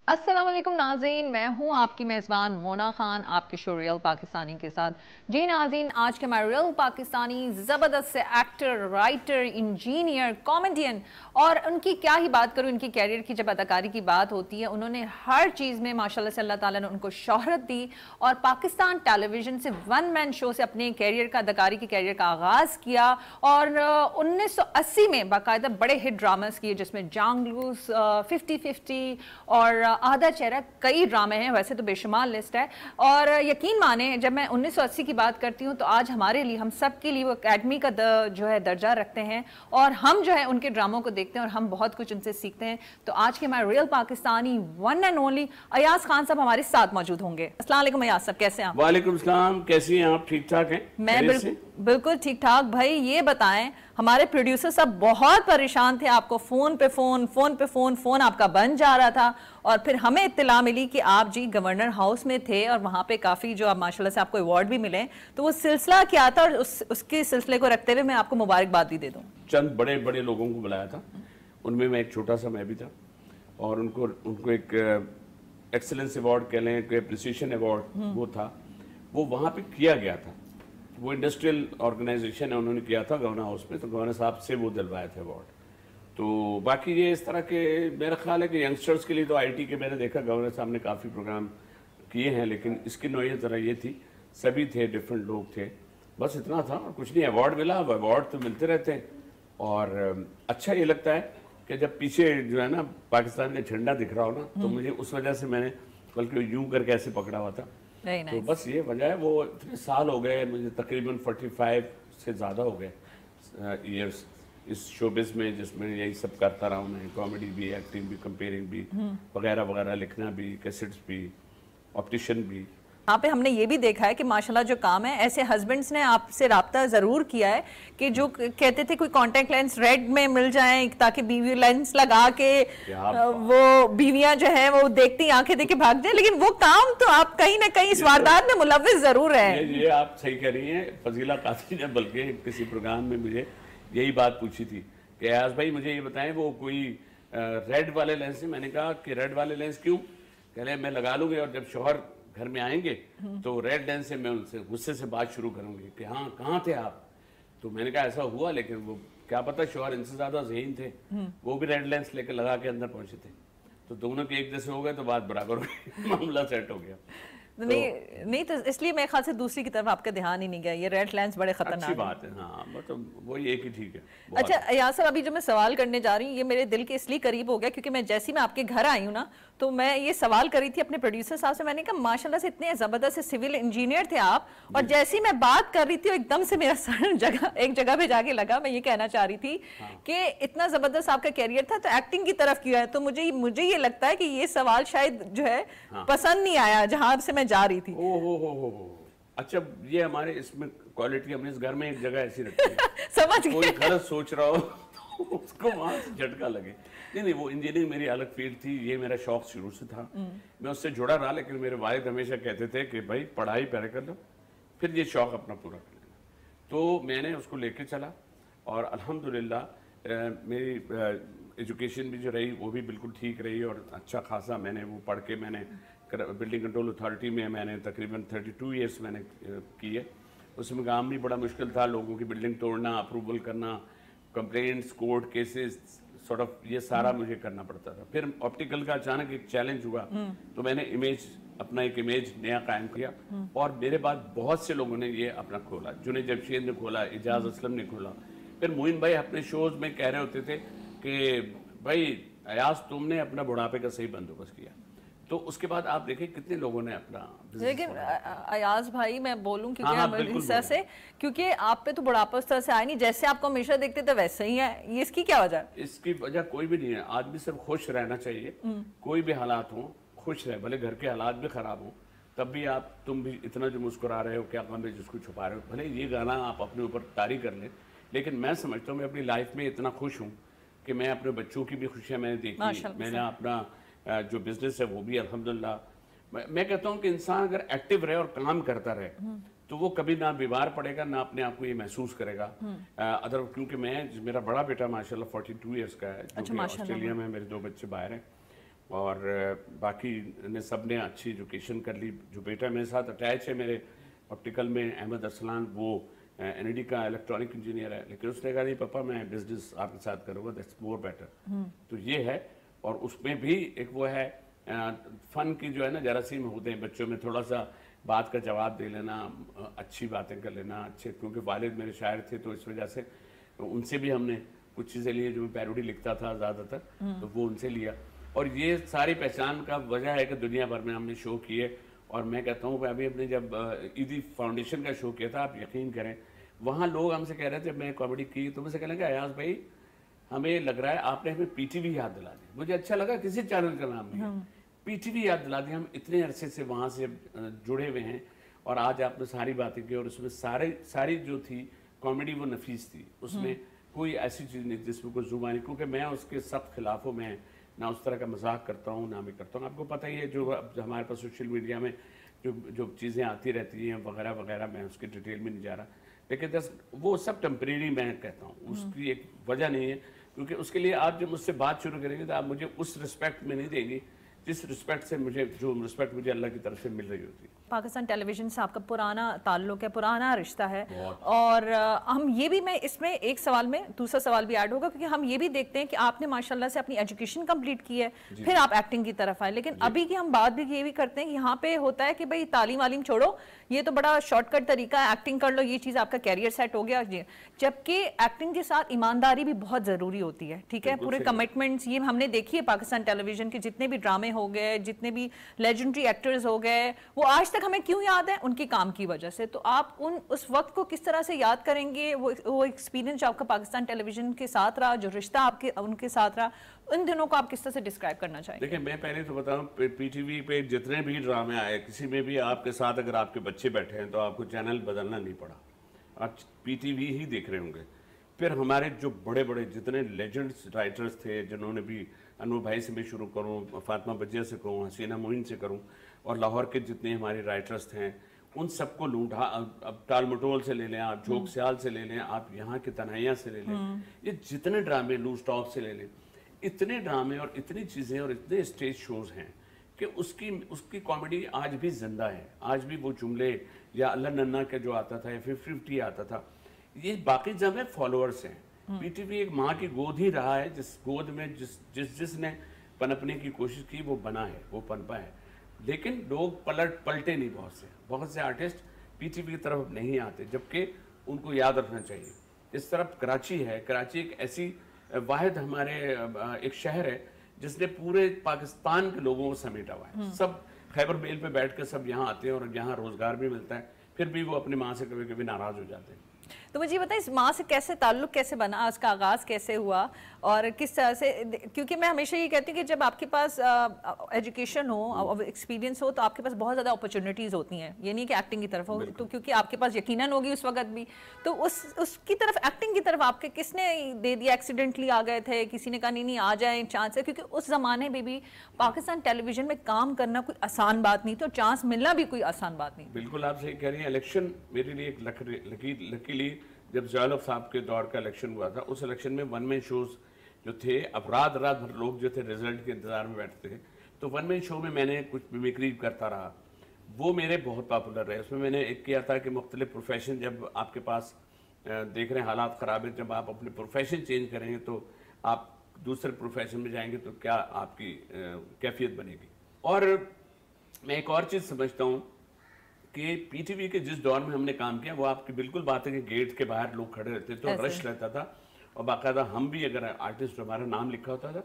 अस्सलाम वालेकुम नाज़रीन, मैं हूँ आपकी मेज़बान मोना खान आपके शो रियल पाकिस्तानी के साथ। जी नाज़रीन, आज के हमारे रियल पाकिस्तानी ज़बरदस्त से एक्टर, राइटर, इंजीनियर, कॉमेडियन और उनकी क्या ही बात करूँ, इनकी कैरियर की जब अदाकारी की बात होती है, उन्होंने हर चीज़ में माशाल्लाह से अल्लाह ताला ने उनको शोहरत दी और पाकिस्तान टेलीविज़न से वन मैन शो से अपने कैरियर का अदाकारी के कैरियर का आगाज़ किया और 1980 में बाकायदा बड़े हिट ड्रामास किए जिसमें जांगलूस, 50-50 और आधा चेहरा, कई ड्रामे हैं, वैसे तो बेशुमार लिस्ट है। और यकीन माने जब मैं 1980 की बात करती हूँ तो आज हमारे लिए, हम सब के लिए वो एकेडमी का जो है दर्जा रखते हैं और हम जो है उनके ड्रामों को देखते हैं और हम बहुत कुछ उनसे सीखते हैं। तो आज के हमारे real Pakistani one and only Ayaz Khan साहब हमारे साथ मौजूद होंगे। अस्सलाम वालेकुम अयाज साहब, कैसे हैं आप? वालेकुम सलाम, कैसी हैं आप? ठीक ठाक हैं? मैं बिल्कुल ठीक ठाक। भाई ये बताएं, हमारे प्रोड्यूसर साहब बहुत परेशान थे, आपको फोन पे फोन आपका बन जा रहा था और फिर हमें इत्तला मिली कि आप जी गवर्नर हाउस में थे और वहाँ पे काफ़ी जो आप माशाल्लाह से आपको अवार्ड भी मिले। तो वो सिलसिला क्या था और उसके सिलसिले को रखते हुए मैं आपको मुबारकबाद भी दे दूँ। चंद बड़े बड़े लोगों को बुलाया था, उनमें मैं एक छोटा सा मैं भी था और उनको एक एक्सेलेंस अवार्ड कह लें, एप्रिसिएशन अवार्ड वो था, वो वहाँ पे किया गया था। वो इंडस्ट्रियल ऑर्गेनाइजेशन है, उन्होंने किया था गवर्नर हाउस में, तो गवर्नर साहब से वो दिलवाए थे अवार्ड। तो बाकी ये इस तरह के मेरा ख्याल है कि यंगस्टर्स के लिए तो आईटी के मैंने देखा गवर्नर साहब ने काफ़ी प्रोग्राम किए हैं, लेकिन इसकी नौयत ज़रा ये थी, सभी थे, डिफरेंट लोग थे, बस इतना था और कुछ नहीं। अवार्ड मिला, अवार्ड तो मिलते रहते हैं और अच्छा ये लगता है कि जब पीछे जो है ना पाकिस्तान का झंडा दिख रहा हो ना, तो मुझे उस वजह से मैंने बल्कि यूं करके ऐसे पकड़ा हुआ था। तो बस ये वजह है। वो इतने साल हो गए मुझे, तकरीबन 45 से ज़्यादा हो गए ईयर्स इस शोबिस में, जिसमें यही सब करता रहा हूँ मैं, कॉमेडी भी, एक्टिंग भी, कंपेयरिंग भी, वगैरह वगैरह, लिखना भी, कैसेट्स भी, ऑप्टिशन भी। यहाँ पे हमने ये भी देखा है कि माशाल्लाह जो काम है, ऐसे हस्बैंड्स ने आपसे राब्ता ज़रूर किया है कि जो कहते थे कोई कांटेक्ट लेंस रेड में मिल जाए ताकि बीवी लेंस लगा के वो बीवियां जो है वो देखती आंखें देके भाग जाए, लेकिन वो काम तो आप कहीं ना कहीं इस वारदात में मुलव्विस जरूर है। ये आप सही कह रही हैं। फजीला काजी ने बल्कि किसी प्रोग्राम में मुझे यही बात पूछी थी कि अयाज भाई मुझे ये बताएं वो कोई रेड वाले लेंस है। मैंने कहा कि रेड वाले लेंस क्यों? कह रहे मैं लगा लूंगी और जब शौहर घर में आएंगे तो रेड लेंस से मैं उनसे गुस्से से बात शुरू करूंगी कि हाँ कहाँ थे आप। तो मैंने कहा ऐसा हुआ, लेकिन वो क्या पता शौहर इनसे ज्यादा ज़हीन थे, वो भी रेड लेंस लेकर लगा के अंदर पहुंचे थे, तो दोनों के एक जैसे हो गए तो बात बराबर हो गई, मामला सेट हो गया। नहीं तो इसलिए मेरे ख्याल से दूसरी की तरफ आपका ध्यान ही नहीं गया। ये रेड लेंस बड़े खतरनाक बात है। हाँ मतलब वही एक ही ठीक है। अच्छा अयाज साहब, अभी जो मैं सवाल करने जा रही हूँ ये मेरे दिल के इसलिए करीब हो गया क्योंकि मैं जैसे ही मैं आपके घर आई हूँ ना, तो मैं ये सवाल करी थी अपने प्रोड्यूसर साहब से। मैंने कहा माशाल्लाह से इतने जबरदस्त सिविल इंजीनियर थे आप, और जैसे ही मैं बात कर रही थी एकदम से मेरा सर एक जगह पे जाके लगा। मैं ये कहना चाह रही थी कि इतना जबरदस्त आपका कैरियर था तो एक्टिंग की तरफ क्यों है? तो मुझे ये लगता है कि ये सवाल शायद जो है पसंद नहीं आया जहां से मैं जा रही थी। अच्छा, ये हमारे इसमें क्वालिटी, हमने इस घर में एक जगह ऐसी रखी है समझ कोई गलत सोच रहा हो तो उसको वहां से झटका लगे। नहीं, वो इंजीनियरिंग मेरी अलग फील्ड थी, ये मेरा शौक शुरू से था, मैं उससे जुड़ा रहा। लेकिन मेरे वालिद हमेशा कहते थे कि भाई पढ़ाई पहले कर लो फिर ये शौक अपना पूरा कर लेना। तो मैंने उसको लेके चला और अल्हम्दुलिल्लाह मेरी एजुकेशन भी जो रही वो भी बिल्कुल ठीक रही और अच्छा खासा मैंने वो पढ़ के मैंने बिल्डिंग कंट्रोल अथॉरिटी में मैंने तकरीबन 32 ईयर्स मैंने किए। उसमें काम भी बड़ा मुश्किल था, लोगों की बिल्डिंग तोड़ना, अप्रूवल करना, complaints, court cases, sort of ये सारा मुझे करना पड़ता था। फिर ऑप्टिकल का अचानक एक चैलेंज हुआ तो मैंने अपना एक इमेज नया कायम किया और मेरे बाद बहुत से लोगों ने ये अपना खोला। जुनेद जमशेद ने खोला, इजाज असलम ने खोला, फिर मोइन भाई अपने शोज में कह रहे होते थे कि भाई अयाज तुमने अपना बुढ़ापे का सही बंदोबस्त किया। तो उसके बाद आप देखें कितने लोगों ने अपना। लेकिन अयाज भाई मैं बोलूं क्योंकि क्योंकि आप पे तो बुढ़ापा उस तरह से आया नहीं, जैसे आपको हमेशा देखते थे वैसे ही है। ये इसकी क्या वजह? इसकी वजह कोई भी नहीं है। आदमी सिर्फ खुश रहना चाहिए, कोई भी हालात हो खुश रहे, भले घर के हालात भी खराब हो तब भी तुम भी इतना जो मुस्कुरा रहे हो, क्या काम है जिसको छुपा रहे हो। भले ये गाना आप अपने ऊपर तारी कर लें, लेकिन मैं समझता हूँ मैं अपनी लाइफ में इतना खुश हूँ कि मैं अपने बच्चों की भी खुशियाँ मैंने देखी, मैंने अपना जो बिजनेस है वो भी अल्हम्दुलिल्लाह। मैं कहता हूँ कि इंसान अगर एक्टिव रहे और काम करता रहे तो वो कभी ना बीमार पड़ेगा ना अपने आप को ये महसूस करेगा। अदर क्योंकि मेरा बड़ा बेटा माशाल्लाह 42 ईयर्स का है, जो कि ऑस्ट्रेलिया में, मेरे 2 बच्चे बाहर हैं। और बाकी ने सब ने अच्छी एजुकेशन कर ली। जो बेटा मेरे साथ अटैच है मेरे ऑप्टिकल में, अहमद अरसलान, वो एनईडी का इलेक्ट्रॉनिक इंजीनियर है, लेकिन उसने कहा नहीं पापा मैं बिजनेस आपके साथ करूँगा, दैट्स मोर बेटर। तो ये है। और उसमें भी एक वो है फन की जो है ना जरासीम होते हैं बच्चों में, थोड़ा सा बात का जवाब दे लेना, अच्छी बातें कर लेना, अच्छे, क्योंकि वालिद मेरे शायर थे तो इस वजह से उनसे भी हमने कुछ चीज़ें ली जो मैं पैरोडी लिखता था ज़्यादातर, तो वो उनसे लिया। और ये सारी पहचान का वजह है कि दुनिया भर में हमने शो किए। और मैं कहता हूँ अभी अपने जब ईदी फाउंडेशन का शो किया था, आप यकीन करें वहाँ लोग हमसे कह रहे थे, मैं कॉमेडी की तो मुझसे कहने लगे अयाज भाई हमें लग रहा है आपने हमें पीटीवी याद दिला दी। मुझे अच्छा लगा किसी चैनल का नाम नहीं, पीटीवी याद दिला दी। हम इतने अरसे से वहाँ से जुड़े हुए हैं और आज आपने सारी बातें की और उसमें सारी जो थी कॉमेडी वो नफीस थी, उसमें कोई ऐसी चीज़ नहीं जिसमें कोई जुबानी, क्योंकि मैं उसके सख्त खिलाफ हूँ। मैं ना उस तरह का मजाक करता हूँ ना मैं करता हूँ। आपको पता ही है जो हमारे पास सोशल मीडिया में जो चीज़ें आती रहती हैं वगैरह वगैरह, मैं उसकी डिटेल में नहीं जा रहा, लेकिन वो सब टेम्परेरी मैं कहता हूँ, उसकी एक वजह नहीं है। क्योंकि उसके लिए आप जब मुझसे बात शुरू करेंगे तो आप मुझे उस रिस्पेक्ट में नहीं देंगे जिस रिस्पेक्ट से जो रिस्पेक्ट मुझे अल्लाह की तरफ से मिल रही होती है। पाकिस्तान टेलीविजन से आपका पुराना ताल्लुक है, पुराना रिश्ता है। और हम ये भी, मैं इसमें एक सवाल में दूसरा सवाल भी ऐड होगा, क्योंकि हम ये भी देखते हैं कि आपने माशाल्लाह से अपनी एजुकेशन कंप्लीट की है, फिर आप एक्टिंग की तरफ आए। लेकिन अभी की हम बात भी ये भी करते हैं कि यहाँ पे होता है कि भाई तालीम वालीम छोड़ो, ये तो बड़ा शॉर्टकट तरीका है, एक्टिंग कर लो, ये चीज़ आपका कैरियर सेट हो गया। जबकि एक्टिंग के साथ ईमानदारी भी बहुत ज़रूरी होती है, ठीक है, पूरे कमिटमेंट्स। ये हमने देखी है पाकिस्तान टेलीविजन के जितने भी ड्रामे हो गए, जितने भी लेजेंडरी एक्टर्स हो गए, वो आज तक हमें क्यों याद है? उनके काम की वजह से। तो आप उस वक्त को किस तरह से याद करेंगे? वो एक्सपीरियंस जो आपका पाकिस्तान टेलीविजन के साथ रहा, जो रिश्ता आपके उनके साथ रहा, उन दिनों को आप किस तरह से डिस्क्राइब करना चाहेंगे? देखिए मैं पहले तो बताऊं, पीटीवी पे जितने भी ड्रामे आए, किसी में भी आपके साथ अगर आपके बच्चे बैठे हैं तो आपको चैनल बदलना नहीं पड़ा, आप पीटीवी ही देख रहे होंगे। फिर हमारे जो बड़े बड़े जितने लेजेंड्स राइटर्स थे, जिन्होंने भी, अनूर भाई से भी शुरू करूं, फातिमा बजिया से कहूँ, हसीना मोइन से करूं, और लाहौर के जितने हमारे राइटर्स थे उन सबको लूटा। अब टाल मटोल से ले लें, आप झोंक सियाल से ले लें, आप यहाँ के तन्हाइयाँ से ले लें, ये जितने ड्रामे, लूज टॉक से ले लें, इतने ड्रामे और इतनी चीज़ें और इतने स्टेज शोज हैं कि उसकी कॉमेडी आज भी जिंदा है। आज भी वो जुमले या अल्लाह नन्ना का जो आता था या 50 आता था, ये बाकी जब है फॉलोअर्स हैं। पीटीवी एक माँ की गोद ही रहा है, जिस गोद में जिसने पनपने की कोशिश की वो बना है, वो पनपा है। लेकिन लोग पलटे नहीं, बहुत से आर्टिस्ट पीटीवी की तरफ नहीं आते, जबकि उनको याद रखना चाहिए। इस तरफ कराची है, कराची एक ऐसी वाहिद हमारे एक शहर है जिसने पूरे पाकिस्तान के लोगों को समेटा हुआ है। सब खैबर मेल पे बैठ कर सब यहाँ आते हैं और यहाँ रोजगार भी मिलता है, फिर भी वो अपनी माँ से कभी कभी नाराज हो जाते हैं। तो मुझे बताएं इस माँ से कैसे ताल्लुक कैसे बना, उसका आगाज़ कैसे हुआ और किस तरह से? क्योंकि मैं हमेशा ये कहती हूँ कि जब आपके पास एजुकेशन हो, एक्सपीरियंस हो, तो आपके पास बहुत ज़्यादा अपॉर्चुनिटीज़ होती हैं। ये नहीं कि एक्टिंग की तरफ हो, तो क्योंकि आपके पास यकीनन होगी उस वक्त भी, तो उसकी तरफ, एक्टिंग की तरफ आपके किसने दे दिया? एक्सीडेंटली आ गए थे, किसी ने कहा नहीं नहीं आ जाए, चांस है? क्योंकि उस ज़माने में भी पाकिस्तान टेलीविजन में काम करना कोई आसान बात नहीं, तो चांस मिलना भी कोई आसान बात नहीं। बिल्कुल आप सही कह रही हैं। इलेक्शन मेरे लिए एक लकीली जब ज़यालफ साहब के दौर का इलेक्शन हुआ था, उस इलेक्शन में वन मैन शोज जो थे, अब रात भर लोग जो थे रिजल्ट के इंतजार में बैठते थे, तो वन मैन शो में मैंने कुछ मिमिक्री करता रहा, वो मेरे बहुत पॉपुलर रहे। उसमें मैंने एक किया था कि मुख्तलिफ प्रोफेशन, जब आपके पास देख रहे हैं हालात ख़राब है, जब आप अपने प्रोफेशन चेंज करेंगे तो आप दूसरे प्रोफेशन में जाएंगे तो क्या आपकी कैफियत बनेगी। और मैं एक और चीज़ समझता हूँ कि पीटीवी के जिस दौर में हमने काम किया, वो आपकी बिल्कुल बात है कि गेट के बाहर लोग खड़े रहते थे तो रश रहता था, और बाकायदा हम भी अगर आर्टिस्ट हमारा नाम लिखा होता था,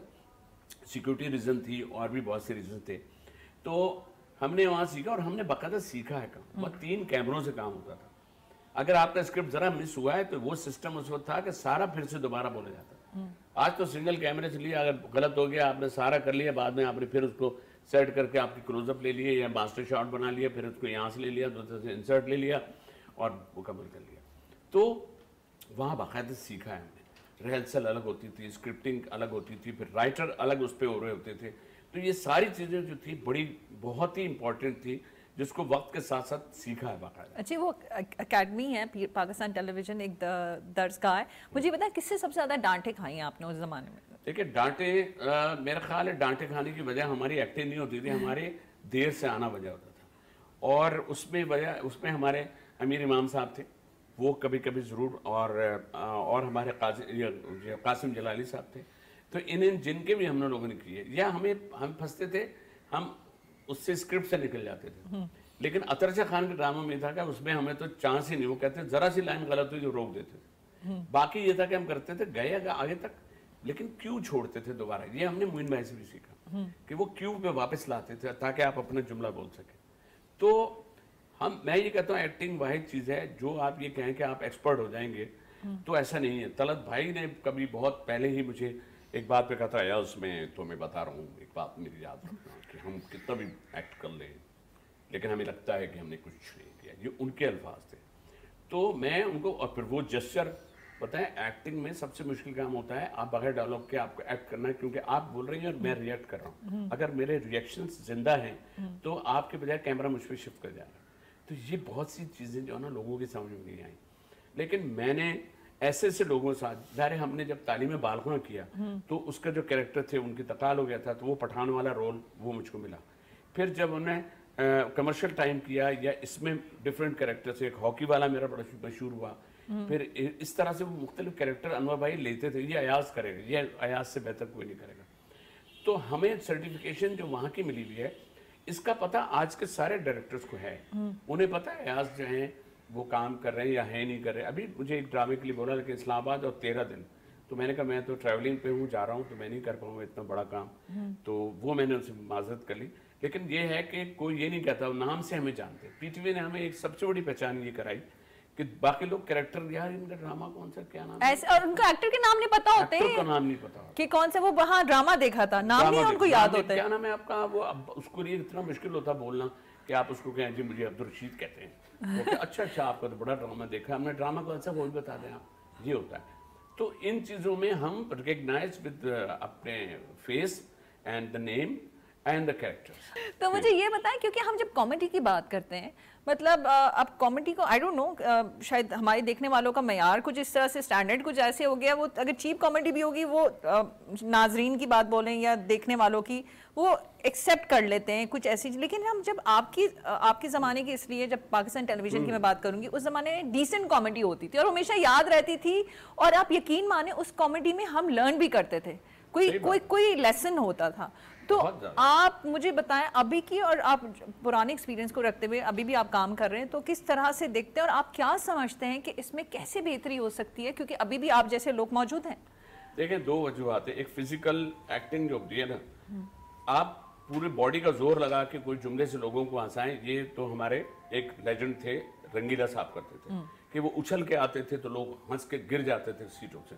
सिक्योरिटी रीज़न थी और भी बहुत से रीज़न थे, तो हमने वहाँ सीखा और हमने बाकायदा सीखा है काम। वह 3 कैमरों से काम होता था। अगर आपका स्क्रिप्ट ज़रा मिस हुआ है तो वो सिस्टम उस वक्त था कि सारा फिर से दोबारा बोला जाता। आज तो सिंगल कैमरे से लिया, अगर गलत हो गया आपने सारा कर लिया, बाद में आपने फिर उसको सेट करके आपकी क्लोजअप ले लिए या मास्टर शॉट बना लिया, फिर उसको यहाँ से ले लिया, दूसरे से इंसर्ट ले लिया और मुकम्मल कर लिया। तो वहाँ बाकायदा सीखा है हमने। रिहर्सल अलग होती थी, स्क्रिप्टिंग अलग होती थी, फिर राइटर अलग उस पर हो रहे होते थे। तो ये सारी चीज़ें जो थी बहुत ही इंपॉर्टेंट थी, जिसको वक्त के साथ साथ सीखा है बाकायदा। अच्छा, वो अकेडमी है पाकिस्तान टेलीविजन, एक दर्सगाह है, मुझे बताया किससे सबसे ज़्यादा डांटें खाई हैं आपने उस ज़माने में? देखिए डांटे, मेरा ख्याल है डांटे खाने की वजह हमारी एक्टिंग नहीं होती थी, हमारे देर से आना वजह होता था। और उसमें हमारे अमीर इमाम साहब थे, वो कभी कभी ज़रूर, और हमारे कासिम जलाली साहब थे। तो इन जिनके भी हम लोगों ने किए, या हम फंसते थे, हम उससे स्क्रिप्ट से निकल जाते थे। लेकिन अतरशा खान के ड्रामा में था कि उसमें हमें तो चांस ही नहीं, वो कहते जरा सी लाइन गलत हुई तो रोक देते थे। बाकी ये था कि हम करते थे, गए आगे तक, लेकिन क्यों छोड़ते थे दोबारा। ये हमने मोइन भाई से भी सीखा कि वो क्यों पे वापस लाते थे ताकि आप अपना जुमला बोल सके। तो मैं ये कहता हूँ एक्टिंग वाहिद चीज़ है जो आप ये कहें कि आप एक्सपर्ट हो जाएंगे, तो ऐसा नहीं है। तलत भाई ने कभी बहुत पहले ही मुझे एक बात पे कहा था, यार उसमें तो मैं बता रहा हूँ, एक बात मेरी याद रखना कि हम कितना भी एक्ट कर लें लेकिन हमें लगता है कि हमने कुछ नहीं किया। ये उनके अल्फाज थे। तो मैं उनको, और फिर वो जेस्चर, पता है एक्टिंग में सबसे मुश्किल काम होता है आप बगैर डायलॉग के आपको एक्ट करना है, क्योंकि आप बोल रही हैं और मैं रिएक्ट कर रहा हूँ। अगर मेरे रिएक्शंस जिंदा हैं तो आपके बजाय कैमरा मुझ पर शिफ्ट कर जा रहा है। तो ये बहुत सी चीज़ें जो है ना लोगों की समझ में नहीं आई। लेकिन मैंने ऐसे लोगों के साथ, ज़ाहिर हमने जब तालीम बालगुना किया तो उसका जो कैरेक्टर थे उनकी तकाल हो गया था, तो वो पठान वाला रोल वो मुझको मिला। फिर जब उन्हें कमर्शियल टाइम किया, या इसमें डिफरेंट कैरेक्टर से, एक हॉकी वाला मेरा बड़ा मशहूर हुआ। फिर इस तरह से वो मुख्तलिफ कैरेक्टर अनवर भाई लेते थे, ये अयाज करेगा, ये अयाज से बेहतर कोई नहीं करेगा। तो हमें सर्टिफिकेशन जो वहाँ की मिली हुई है, इसका पता आज के सारे डायरेक्टर्स को है। उन्हें पता है अयाज जो हैं वो काम कर रहे हैं या है नहीं कर रहे। अभी मुझे एक ड्रामे के लिए बोला कि इस्लामाबाद और 13 दिन, तो मैंने कहा मैं तो ट्रैवलिंग पे हूँ, जा रहा हूँ, तो मैं नहीं कर पाऊँगा इतना बड़ा काम। तो वो मैंने उनसे माजरत कर ली। लेकिन ये है कि कोई ये नहीं कहता, नाम से हमें जानते। पीटीवी ने हमें एक सबसे बड़ी पहचान ये कराई कि बाकी लोग कैरेक्टर, यार इनका ड्रामा कौन सा, क्या नाम ऐसे, और उनको एक्टर के नाम नहीं पता होते, एक्टर का नाम नहीं पता कि कौन से वो वहाँ ड्रामा देखा था, नाम नहीं उनको याद होता है। क्या नाम है आपका, वो अब उसको ये इतना मुश्किल होता बोलना कि आप उसको कहें जी मुझे अब्दुल रशीद कहते हैं। अच्छा आपका तो बड़ा ड्रामा देखा, हमने ड्रामा कौन सा वो भी बता दें आप, ये होता है। तो इन चीज़ों में हम रिकग्नाइज विद अपने face and the name and the characters. तो मुझे ये बताएं, क्योंकि हम जब कॉमेडी की बात करते हैं, मतलब अब कॉमेडी को आई डोंट नो, शायद हमारे देखने वालों का मयार कुछ इस तरह से, स्टैंडर्ड कुछ ऐसे हो गया, वो अगर चीप कॉमेडी भी होगी वो नाजरीन की बात बोलें या देखने वालों की, वो एक्सेप्ट कर लेते हैं कुछ ऐसी। लेकिन हम जब आपके ज़माने की, इसलिए जब पाकिस्तान टेलीविजन की मैं बात करूंगी, उस ज़माने में डिसेंट कॉमेडी होती थी और हमेशा याद रहती थी, और आप यकीन माने उस कॉमेडी में हम लर्न भी करते थे, कोई लेसन होता था। तो आप मुझे बताएं अभी की, और आप पुराने एक्सपीरियंस को रखते हुए अभी भी आप काम कर रहे हैं, तो किस तरह से देखते हैं और आप क्या समझते हैं कि इसमें कैसे बेहतरी हो सकती है, क्योंकि अभी भी आप जैसे लोग मौजूद हैं। देखिए दो वजूहत है। एक फिजिकल एक्टिंग जो होती है ना, आप पूरे बॉडी का जोर लगा के कोई जुमले से लोगों को हंसाएं, ये तो हमारे एक लेजेंड थे रंगीला साहब करते थे कि वो उछल के आते थे तो लोग हंस के गिर जाते थे सीटों से।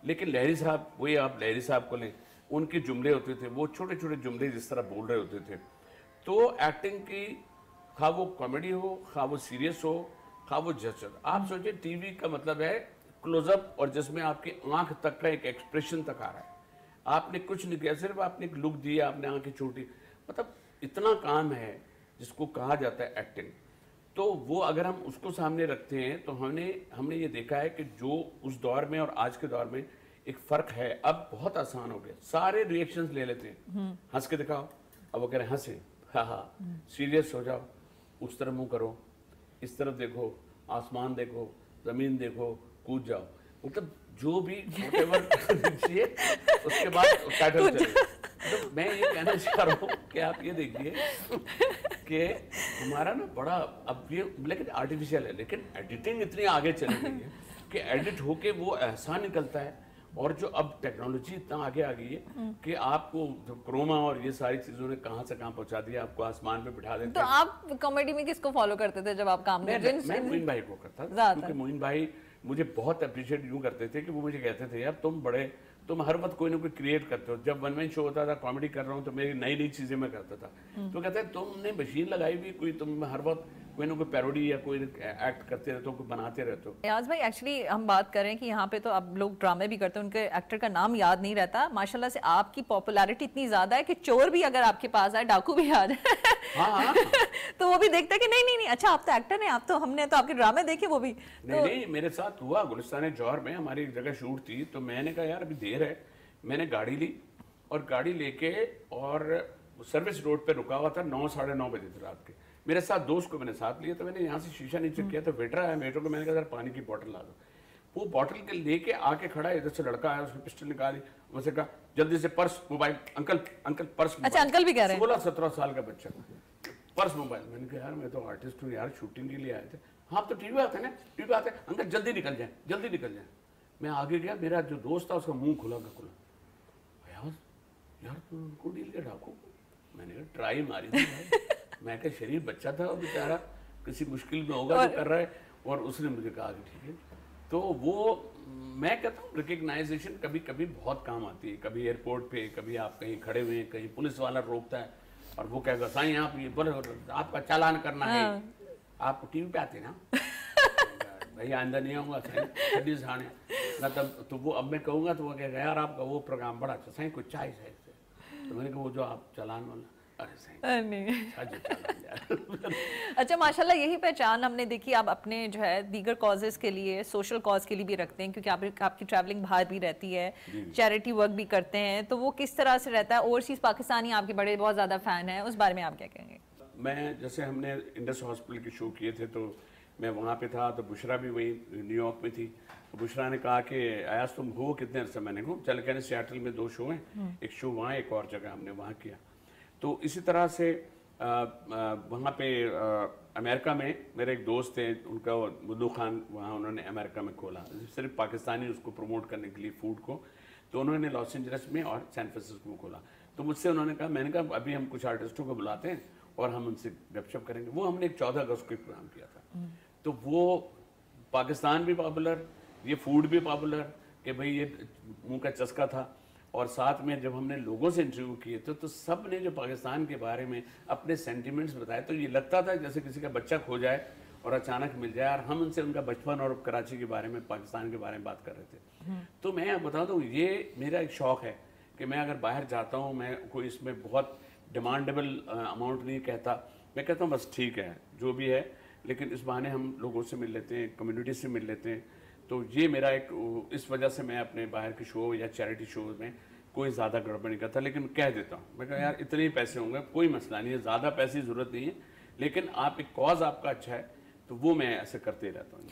लेकिन लहरी साहब, वही आप लहरी साहब को लें, उनके जुमले होते थे, वो छोटे छोटे जुमले जिस तरह बोल रहे होते थे। तो एक्टिंग की, खा वो कॉमेडी हो, खा वो सीरियस हो, खा वो जचर, आप सोचिए टीवी का मतलब है क्लोजअप, और जिसमें आपकी आंख तक का एक एक्सप्रेशन तक आ रहा है। आपने कुछ नहीं किया, सिर्फ आपने एक लुक दिया, आपने आंखें छोटी, मतलब इतना काम है जिसको कहा जाता है एक्टिंग। तो वो अगर हम उसको सामने रखते हैं तो हमने ये देखा है कि जो उस दौर में और आज के दौर में एक फ़र्क है। अब बहुत आसान हो गया, सारे रिएक्शंस ले लेते हैं, हंस के दिखाओ, अब वो कह रहे हैं हंसे, हाँ, सीरियस हो जाओ, उस तरफ मुंह करो, इस तरफ देखो, आसमान देखो, ज़मीन देखो, कूद जाओ, मतलब जो भी व्हाटएवर दीजिए, उसके बाद टाइटल चले। तो मैं ये कहना चाह रहा हूँ कि आप ये देखिए कि हमारा ना बड़ा, अब ये लेकिन आर्टिफिशियल है, लेकिन एडिटिंग इतनी आगे चली गई है कि एडिट होके वो एहसान निकलता है। और जो अब टेक्नोलॉजी इतना आगे आ गई है कि आपको क्रोमा और ये सारी चीजों ने कहाँ से कहाँ पहुंचा दिया, आपको आसमान पे बिठा देते। तो आप कॉमेडी में किसको फॉलो करते थे जब आप काम करते थे? मैं मोइन भाई को करता था, क्योंकि मोइन भाई मुझे बहुत अप्रिशिएट यूँ करते थे कि वो मुझे कहते थे यार तुम हर वक्त कोई ना कोई क्रिएट करते हो। जब वन मैन शो होता था, कॉमेडी कर रहा हूँ, तो मेरी नई नई चीजें मैं करता था। तो कहते हैं तुमने मशीन लगाई हुई, कोई तुम हर वक्त कोई ना कोई पैरोडी या कोई एक्ट करते रहते हो, कोई बनाते रहते हो। याज भाई, एक्चुअली हम बात करें कि यहाँ पे तो अब लोग ड्रामे भी करते हैं, उनके एक्टर का नाम याद नहीं रहता। माशाल्लाह से आपकी पॉपुलैरिटी इतनी ज्यादा है कि चोर भी अगर आपके पास आए, डाकू भी आ जाए, हाँ। तो वो भी देखते हैं कि नहीं, अच्छा आप तो एक्टर हैं, आप तो, हमने तो आपके ड्रामे देखे। वो भी नहीं, मेरे साथ हुआ गुलिस्तान जौहर में, हमारी एक जगह शूट थी, तो मैंने कहा यार अभी देर है, मैंने गाड़ी ली और गाड़ी लेके और सर्विस रोड पे रुका हुआ था, 9 साढ़े 9 बजे थे रात के। मेरे साथ दोस्त को मैंने साथ लिया, तो मैंने यहाँ से शीशा नीचे किया तो वेटर आया, वेटर को मैंने कहा सर पानी की बोतल ला दो। वो बोतल के लेके आके खड़ा है, इधर से लड़का आया, उसने पिस्टल निकाली, मुझसे कहा जल्दी से purse mobile, uncle uncle purse. अच्छा अंकल भी कह रहे हैं? 16-17 साल का बच्चा, पर्स मोबाइल। मैंने कहा यार मैं तो आर्टिस्ट हूँ यार, शूटिंग के लिए आए थे। हाँ तो टीवी आते ना, टीवी आते, अंकल जल्दी निकल जाए, जल्दी निकल जाए। मैं आगे गया, मेरा जो दोस्त था उसका मुंह खुला का खुला, यार यार तू उनको डील के डाकू। मैंने कहा ट्राई मारी थी भाई। मैं क्या शरीफ बच्चा था और बेचारा किसी मुश्किल में होगा जो कर रहा है, और उसने मुझे कहा कि ठीक है। तो वो मैं कहता हूँ रिकग्नाइजेशन कभी कभी बहुत काम आती है। कभी एयरपोर्ट पे, कभी आप कहीं खड़े हुए हैं, कहीं पुलिस वाला रोकता है और वो कहेगा साईं आप ये बोले आपका चालान करना है, आप टीवी पे आते ना भाई आइंदा नहीं आऊँगा साईं खाने ना। तब तो वो अब मैं कहूँगा तो वो कहेगा यार आपका वो प्रोग्राम बड़ा अच्छा साईं, कुछ चाय साइड से। तो मैंने कहा वो जो आप चालान वाला, अरे साईं नहीं। अच्छा माशाल्लाह, यही पहचान हमने देखी आप अपने जो है दीगर कॉजेज़ के लिए, सोशल कॉज के लिए भी रखते हैं, क्योंकि आपकी ट्रैवलिंग बाहर भी रहती है, चैरिटी वर्क भी करते हैं, तो वो किस तरह से रहता है? ओवरसीज़ पाकिस्तानी आपके बड़े बहुत ज़्यादा फ़ैन हैं, उस बारे में आप क्या कहेंगे? मैं जैसे हमने इंडस हॉस्पिटल के शो किए थे तो मैं वहाँ पे था, तो बुशरा भी वही न्यूयॉर्क में थी। तो बुशरा ने कहा कि अयाज तुम हो कितने अरसे? मैंने कहा चल के सियाटल में 2 शो हैं, एक शो वहाँ एक और जगह हमने वहाँ किया। तो इसी तरह से वहाँ पे अमेरिका में मेरे एक दोस्त थे, उनका बुद्धू खान, वहाँ उन्होंने अमेरिका में खोला सिर्फ पाकिस्तानी उसको प्रमोट करने के लिए फूड को। तो उन्होंने लॉस एंजलिस में और सैन फ्रांसिस्को में खोला। तो मुझसे उन्होंने कहा, मैंने कहा अभी हम कुछ आर्टिस्टों को बुलाते हैं और हम उनसे गपशप करेंगे। वो हमने एक 14 अगस्त को एक प्रोग्राम किया था। तो वो पाकिस्तान भी पॉपुलर, ये फूड भी पॉपुलर कि भाई ये मुंह का चस्का था। और साथ में जब हमने लोगों से इंटरव्यू किए तो सब ने जो पाकिस्तान के बारे में अपने सेंटिमेंट्स बताए, तो ये लगता था जैसे किसी का बच्चा खो जाए और अचानक मिल जाए, और हम उनसे उनका बचपन और कराची के बारे में, पाकिस्तान के बारे में बात कर रहे थे। तो मैं बता दूँ ये मेरा एक शौक़ है कि मैं अगर बाहर जाता हूँ, मैं कोई इसमें बहुत डिमांडेबल अमाउंट नहीं कहता, मैं कहता हूँ बस ठीक है जो भी है, लेकिन इस बहाने हम लोगों से मिल लेते हैं, कम्युनिटी से मिल लेते हैं। तो ये मेरा एक, इस वजह से मैं अपने बाहर के शो या चैरिटी शो में कोई ज़्यादा गड़बड़ नहीं करता, लेकिन कह देता हूँ, मैं कहा यार इतने ही पैसे होंगे, कोई मसला नहीं है, ज़्यादा पैसे की ज़रूरत नहीं है, लेकिन आप एक कॉज आपका अच्छा है तो वो मैं ऐसे करते रहता हूँ।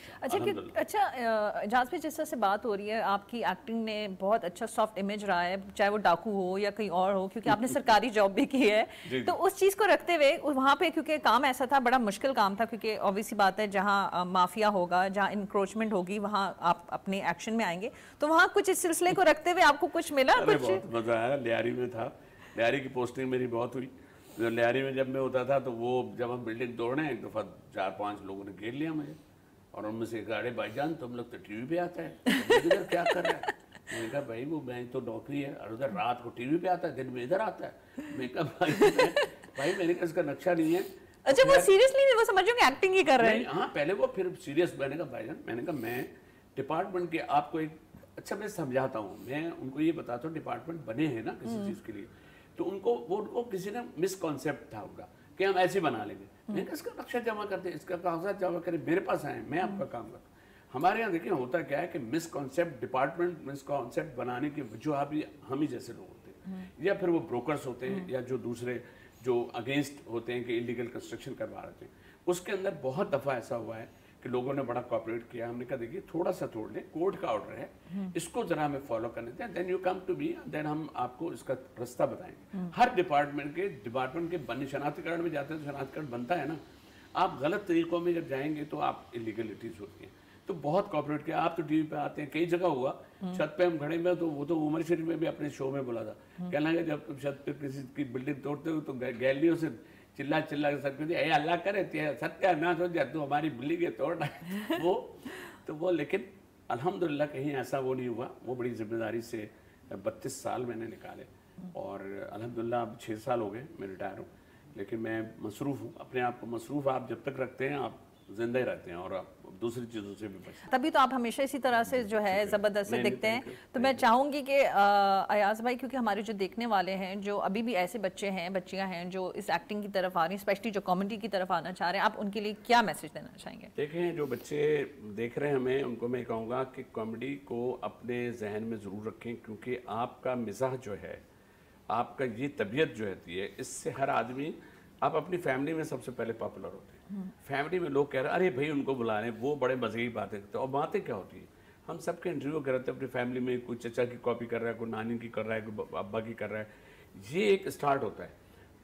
अच्छा जाज भाई, जिस तरह से बात हो रही है, आपकी एक्टिंग ने बहुत अच्छा सॉफ्ट इमेज रहा है, चाहे वो डाकू हो या कहीं और हो, क्योंकि आपने सरकारी जॉब भी की है। तो उस चीज़ को रखते हुए वहाँ पे, क्योंकि काम ऐसा था, बड़ा मुश्किल काम था, क्योंकि ऑब्वियसली बात है जहाँ माफिया होगा, जहाँ इंक्रोचमेंट होगी, वहाँ आप अपने एक्शन में आएंगे, तो वहाँ कुछ इस सिलसिले को रखते हुए आपको कुछ मिला? कुछ बहुत मजा आया। लियारी में था, लियारी की पोस्टिंग मेरी बहुत हुई। लियारी में जब मैं होता था तो वो जब हम बिल्डिंग तोड़े एक दफ़ा 4-5 लोगों ने घेर लिया मुझे, और उनमें से गाड़े भाईजान तुम लोग तो टीवी पे आता है, इधर क्या कर रहा है? मैंने कहा भाई वो मैं तो नौकरी है, और उधर रात को टीवी पे आता है, दिन में इधर आता है। मैं कहा भाई मैंने कहा इसका नक्शा नहीं है। अच्छा वो सीरियसली वो समझ रहे एक्टिंग ही कर रहे हैं? हाँ पहले वो फिर सीरियस। मैंने कहा भाईजान, मैंने कहा मैं डिपार्टमेंट के आपको एक अच्छा मैं समझाता हूँ, मैं उनको ये बताता हूँ डिपार्टमेंट बने हैं ना किसी चीज़ के लिए, तो उनको किसी ने मिसकॉन्सेप्ट था उनका कि हम ऐसे बना लेंगे। मैंने कहा इसका नक्शा जमा करते, इसका कागजात जमा करें, मेरे पास आए, मैं आपका काम करता। हमारे यहाँ देखिए होता क्या है कि मिसकॉन्सेप्ट, डिपार्टमेंट मिसकॉन्सेप्ट बनाने के जो हम ही जैसे लोग होते हैं, या फिर वो ब्रोकर्स होते हैं, या जो दूसरे जो अगेंस्ट होते हैं कि इलीगल कंस्ट्रक्शन करवा रहे थे, उसके अंदर बहुत दफ़ा ऐसा हुआ है कि लोगों ने बड़ा कोऑपरेट किया। हमने कहा देखिए थोड़ा सा तोड़ लें, कोर्ट का ऑर्डर है, इसको जरा हमें फॉलो करने दें, then you come to be, then हम आपको इसका रास्ता बताएंगे। हर डिपार्टमेंट के बनने, शनाख्तीकरण में जाते हैं तो शनाख्तीकरण बनता है ना, आप गलत तरीकों में जब जाएंगे तो आप इलीगलिटीज होती हैं। तो बहुत कोऑपरेट किया। आप तो टीवी पे आते हैं, कई जगह हुआ, छत पे हम खड़े में, तो वो तो उमर शरीफ में भी अपने शो में बोला था, कहना है जब तुम छत पे किसी की बिल्डिंग तोड़ते हो तो गैलरियों से चिल्ला के सकते थे अल्लाह करे सत्यानाश हो जाए, तो हमारी बिल्ली के तोड़ वो लेकिन अल्हम्दुलिल्लाह कहीं ऐसा वो नहीं हुआ। वो बड़ी जिम्मेदारी से 32 साल मैंने निकाले, और अल्हम्दुलिल्लाह अब 6 साल हो गए मैं रिटायर हूँ, लेकिन मैं मसरूफ़ हूँ। अपने आप को मसरूफ़ आप जब तक रखते हैं आप जिंदा ही रहते हैं, और दूसरी चीज़ों से भी बचें। तभी तो आप हमेशा इसी तरह से जो है ज़बरदस्त से दिखते हैं। तो मैं चाहूँगी कि अयाज भाई, क्योंकि हमारे जो देखने वाले हैं, जो अभी भी ऐसे बच्चे हैं, बच्चियाँ हैं जो इस एक्टिंग की तरफ आ रही हैं, स्पेशली जो कॉमेडी की तरफ आना चाह रहे हैं, आप उनके लिए क्या मैसेज देना चाहेंगे? देखें, जो बच्चे देख रहे हैं हमें, उनको मैं कहूँगा कि कॉमेडी को अपने जहन में ज़रूर रखें, क्योंकि आपका मिजाज जो है, आपका ये तबीयत जो होती है, इससे हर आदमी, आप अपनी फैमिली में सबसे पहले पॉपुलर होते हैं। फैमिली में लोग कह रहे हैं अरे भाई उनको बुला रहे हैं, वो बड़े मज़े की बातें करते हैं। और बातें क्या होती है, हम सबके इंटरव्यू कराते हैं अपनी फैमिली में, कोई चचा की कॉपी कर रहा है, कोई नानी की कर रहा है, कोई अब्बा की कर रहा है, ये एक स्टार्ट होता है।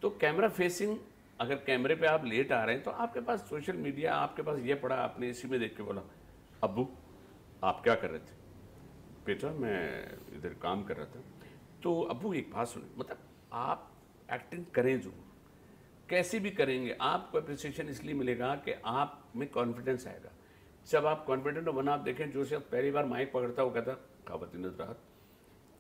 तो कैमरा फेसिंग, अगर कैमरे पे आप लेट आ रहे हैं तो आपके पास सोशल मीडिया, आपके पास ये पड़ा, आपने इसी में देख के बोला अब्बू आप क्या कर रहे थे? बेटा मैं इधर काम कर रहा था। तो अब्बू एक बात सुनिए, मतलब आप एक्टिंग करें जरूर, कैसे भी करेंगे आपको अप्रिसिएशन इसलिए मिलेगा कि आप में कॉन्फिडेंस आएगा। जब आप कॉन्फिडेंट हो बना, आप देखें जो शख्स पहली बार माइक पकड़ता है वो कहता खावती नजरात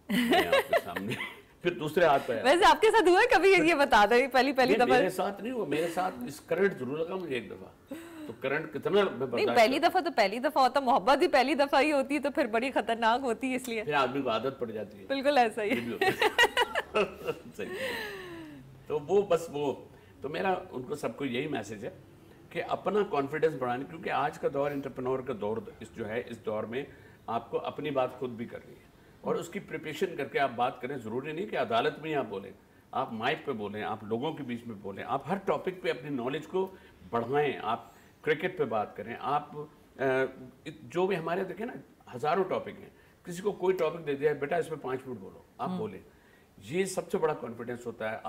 आपके सामने फिर दूसरे हाथ पे। वैसे आपके साथ हुआ है कभी, ये बता दो, पहली दफा? मेरे साथ नहीं हुआ, मेरे साथ इस करंट जरूर लगा मुझे एक दफा। तो करंट कितना नहीं, पहली दफा तो पहली दफा होता, मोहब्बत ही पहली दफा ही होती है, तो फिर बड़ी खतरनाक होती है, इसलिए फिर आदमी को आदत पड़ जाती है। बिल्कुल ऐसा ही सही। तो वो बस वो, तो मेरा उनको सबको यही मैसेज है कि अपना कॉन्फिडेंस बढ़ाने, क्योंकि आज का दौर एंटरप्रेन्योर का दौर इस जो है, इस दौर में आपको अपनी बात खुद भी करनी है और उसकी प्रिपरेशन करके आप बात करें। ज़रूरी नहीं कि अदालत में ही आप बोलें, आप माइक पे बोलें, आप लोगों के बीच में बोलें, आप हर टॉपिक पे अपनी नॉलेज को बढ़ाएं। आप क्रिकेट पे बात करें, आप जो भी हमारे देखें ना, हज़ारों टॉपिक हैं, किसी को कोई टॉपिक दे दिया बेटा इसमें 5 मिनट बोलो, आप बोलें, ये सबसे बड़ा कॉन्फिडेंस होता है।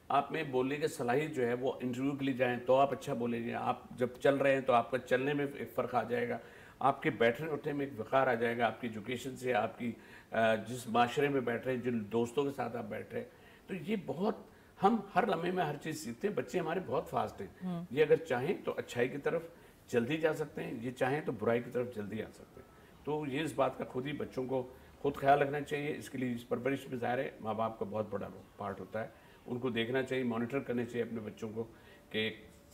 आप में बोलने की सलाहियत जो है वो इंटरव्यू के लिए जाएं तो आप अच्छा बोलेंगे। आप जब चल रहे हैं तो आपका चलने में एक फ़र्क आ जाएगा, आपके बैठने उठने में एक वक़ार आ जाएगा, आपकी एजुकेशन से, आपकी जिस माशरे में बैठ रहे हैं, जिन दोस्तों के साथ आप बैठ रहे हैं, तो ये बहुत, हम हर लम्हे में हर चीज़ सीखते हैं। बच्चे हमारे बहुत फास्ट हैं, ये अगर चाहें तो अच्छाई की तरफ जल्दी जा सकते हैं, ये चाहें तो बुराई की तरफ जल्दी आ सकते हैं। तो ये इस बात का खुद ही बच्चों को खुद ख्याल रखना चाहिए। इसके लिए इस परवरिश में ज़ाहिर है माँ बाप का बहुत बड़ा पार्ट होता है, उनको देखना चाहिए, मॉनिटर करने चाहिए अपने बच्चों को कि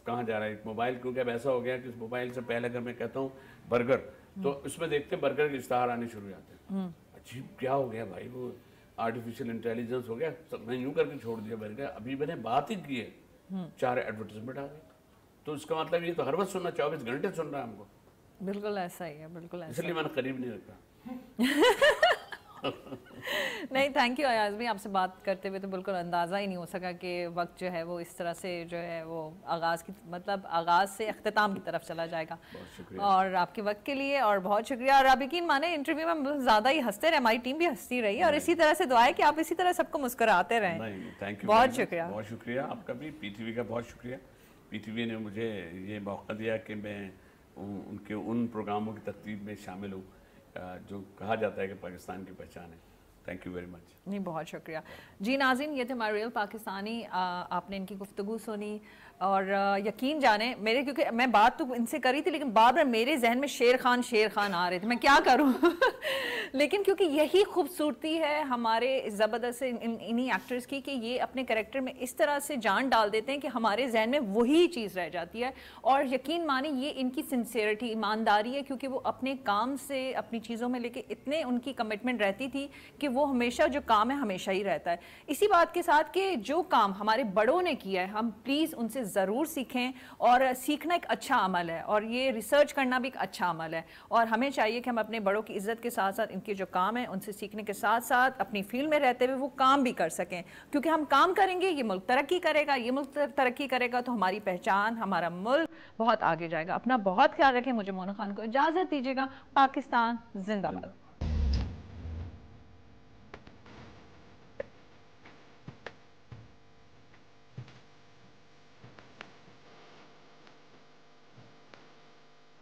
कहाँ जा रहा है। मोबाइल क्योंकि अब ऐसा हो गया कि इस मोबाइल से पहले अगर मैं कहता हूँ बर्गर, तो उसमें देखते हैं बर्गर के इश्तहार आने शुरू हो जाते हैं। अजीब क्या हो गया भाई, वो आर्टिफिशियल इंटेलिजेंस हो गया, मैं यूँ करके छोड़ दिया बर्गर, अभी मैंने बात ही की है 4 एडवर्टीजमेंट आ गई। तो इसका मतलब ये तो हर वक्त सुनना, 24 घंटे सुन रहा है हमको। बिल्कुल ऐसा ही है, बिल्कुल ऐसा। इसलिए मैंने करीब नहीं रखा। नहीं, थैंक यू अयाज भाई, आपसे बात करते हुए तो बिल्कुल अंदाज़ा ही नहीं हो सका कि वक्त जो है वो इस तरह से जो है वो आगाज़ की, मतलब आगाज़ से अख्ताम की तरफ चला जाएगा। और आपके वक्त के लिए और बहुत शुक्रिया। और आप यकीन माने इंटरव्यू में बहुत ज़्यादा ही हंसते रहे, हमारी टीम भी हंसती रही है और इसी तरह से दुआ है कि आप इसी तरह सबको मुस्कुराते रहें। थैंक यू, बहुत शुक्रिया। बहुत शुक्रिया आपका भी, पीटीवी का बहुत शुक्रिया। पीटीवी ने मुझे ये मौका दिया कि मैं उनके उन प्रोग्रामों की तरतीब में शामिल हूँ जो कहा जाता है कि पाकिस्तान की पहचान है। Thank you very much. नहीं, बहुत शुक्रिया जी। नाज़रीन, ये थे हमारे रियल पाकिस्तानी, आपने इनकी गुफ्तगू सुनी और यकीन जाने मेरे, क्योंकि मैं बात तो इनसे करी थी लेकिन बार बार मेरे जहन में शेर खान आ रहे थे, मैं क्या करूं। लेकिन क्योंकि यही खूबसूरती है हमारे ज़बरदस्त इन्हीं एक्टर्स की कि ये अपने कैरेक्टर में इस तरह से जान डाल देते हैं कि हमारे जहन में वही चीज़ रह जाती है। और यकीन माने ये इनकी सिंसियरिटी, ईमानदारी है, क्योंकि वो अपने काम से, अपनी चीज़ों में लेके इतने उनकी कमिटमेंट रहती थी कि वो हमेशा जो काम है हमेशा ही रहता है। इसी बात के साथ कि जो काम हमारे बड़ों ने किया है हम प्लीज़ उनसे ज़रूर सीखें, और सीखना एक अच्छा अमल है और ये रिसर्च करना भी एक अच्छा अमल है। और हमें चाहिए कि हम अपने बड़ों की इज़्ज़त के साथ साथ इनके जो काम है उनसे सीखने के साथ साथ अपनी फील्ड में रहते हुए वो काम भी कर सकें, क्योंकि हम काम करेंगे ये मुल्क तरक्की करेगा, ये मुल्क तरक्की करेगा तो हमारी पहचान, हमारा मुल्क बहुत आगे जाएगा। अपना बहुत ख्याल रखें। मुझे मोना खान को इजाज़त दीजिएगा। पाकिस्तान जिंदाबाद।